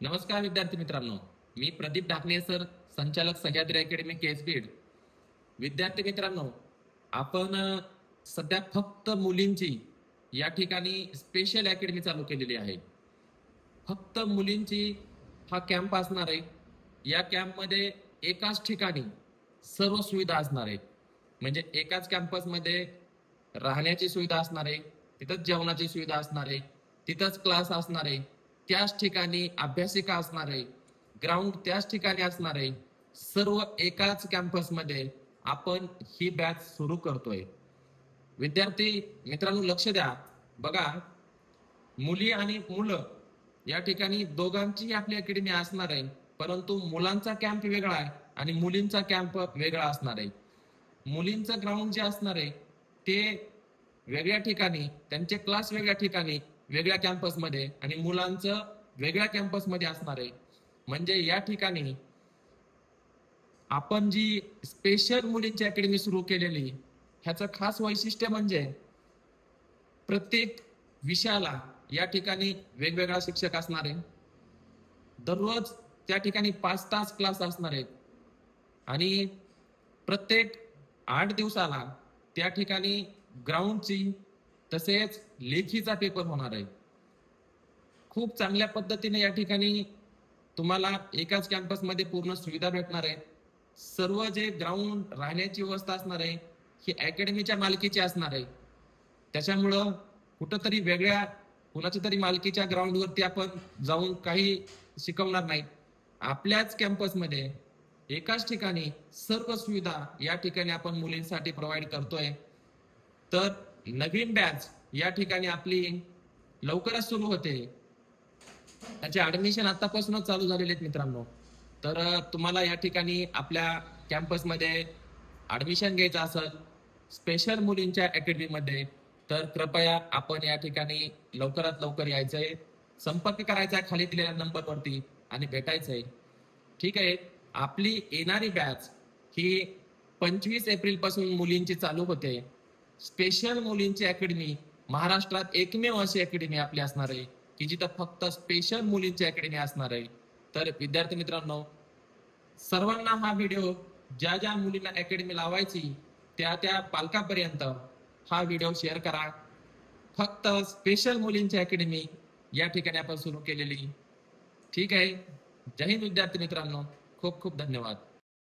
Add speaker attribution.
Speaker 1: नमस्कार विद्यार्थी मित्रांनो, मी प्रदीप ढाकणे सर, संचालक सह्याद्री अकॅडमी केसबीड. विद्यार्थी मित्रांनो, आपण सध्या फक्त मुलींची या ठिकाणी स्पेशल अकॅडमी चालू केलेली आहे. फक्त मुलींची हा कॅम्प असणार आहे. या कॅम्पमध्ये एकाच ठिकाणी सर्व सुविधा असणार आहे. म्हणजे एकाच कॅम्पसमध्ये राहण्याची सुविधा असणार आहे, तिथंच जेवणाची सुविधा असणार आहे, तिथंच क्लास असणार आहे, त्याच ठिकाणी अभ्यासिका असणार आहे, ग्राउंड त्याच ठिकाणी असणार आहे. सर्व एकाच कॅम्पसमध्ये आपण ही बॅच सुरू करतोय. विद्यार्थी मित्रांनो, लक्ष द्या. बघा, मुली आणि मुलं या ठिकाणी दोघांची आपली अकॅडमी असणार आहे, परंतु मुलांचा कॅम्प वेगळा आहे आणि मुलींचा कॅम्प वेगळा असणार आहे. मुलींचं ग्राउंड जे असणार आहे ते वेगळ्या ठिकाणी, त्यांचे क्लास वेगळ्या ठिकाणी वेगळ्या कॅम्पसमध्ये, आणि मुलांचं वेगळ्या कॅम्पसमध्ये असणार आहे. म्हणजे या ठिकाणी आपण जी स्पेशल मुलींची अकॅडमी सुरू केलेली, ह्याचं खास वैशिष्ट्य म्हणजे प्रत्येक विषयाला या ठिकाणी वेगवेगळा शिक्षक असणार आहे. दररोज त्या ठिकाणी 5 तास क्लास असणार आहेत आणि प्रत्येक 8 दिवसाला त्या ठिकाणी ग्राउंडची तसेच लेखीचा पेपर होणार आहे. खूप चांगल्या पद्धतीने या ठिकाणी तुम्हाला एकाच कॅम्पसमध्ये पूर्ण सुविधा भेटणार आहे. सर्व जे ग्राउंड, राहण्याची व्यवस्था असणार आहे ही अकॅडमीच्या मालकीची असणार आहे. त्याच्यामुळं कुठंतरी वेगळ्या कुणाच्या तरी मालकीच्या ग्राउंडवरती आपण जाऊन काही शिकवणार नाही. आपल्याच कॅम्पसमध्ये एकाच ठिकाणी सर्व सुविधा या ठिकाणी आपण मुलींसाठी प्रोव्हाइड करतोय. तर नवीन बॅच या ठिकाणी आपली लवकरच सुरू होते. त्याचे ऍडमिशन आतापासूनच चालू झालेले आहेत मित्रांनो. तर तुम्हाला या ठिकाणी आपल्या कॅम्पसमध्ये ऍडमिशन घ्यायचं असेल स्पेशल मुलींच्या अकॅडमीमध्ये, तर कृपया आपण या ठिकाणी लवकरात लवकर यायचंय, संपर्क करायचा आहे खाली दिलेल्या नंबरवरती आणि भेटायचंय. ठीक आहे. आपली येणारी बॅच ही 25 एप्रिल पासून मुलींची चालू होते. स्पेशल मुलींची अकॅडमी महाराष्ट्रात एकमेव अशी अकॅडमी आपली असणार आहे की जिथं फक्त स्पेशल मुलींची अकॅडमी असणार आहे. तर विद्यार्थी मित्रांनो, सर्वांना हा व्हिडिओ, ज्या ज्या मुलींना अकॅडमी लावायची त्या त्या पालकापर्यंत हा व्हिडिओ शेअर करा. फक्त स्पेशल मुलींची अकॅडमी या ठिकाणी आपण सुरू केलेली. ठीक आहे. जय हिंद विद्यार्थी मित्रांनो, खूप खूप धन्यवाद.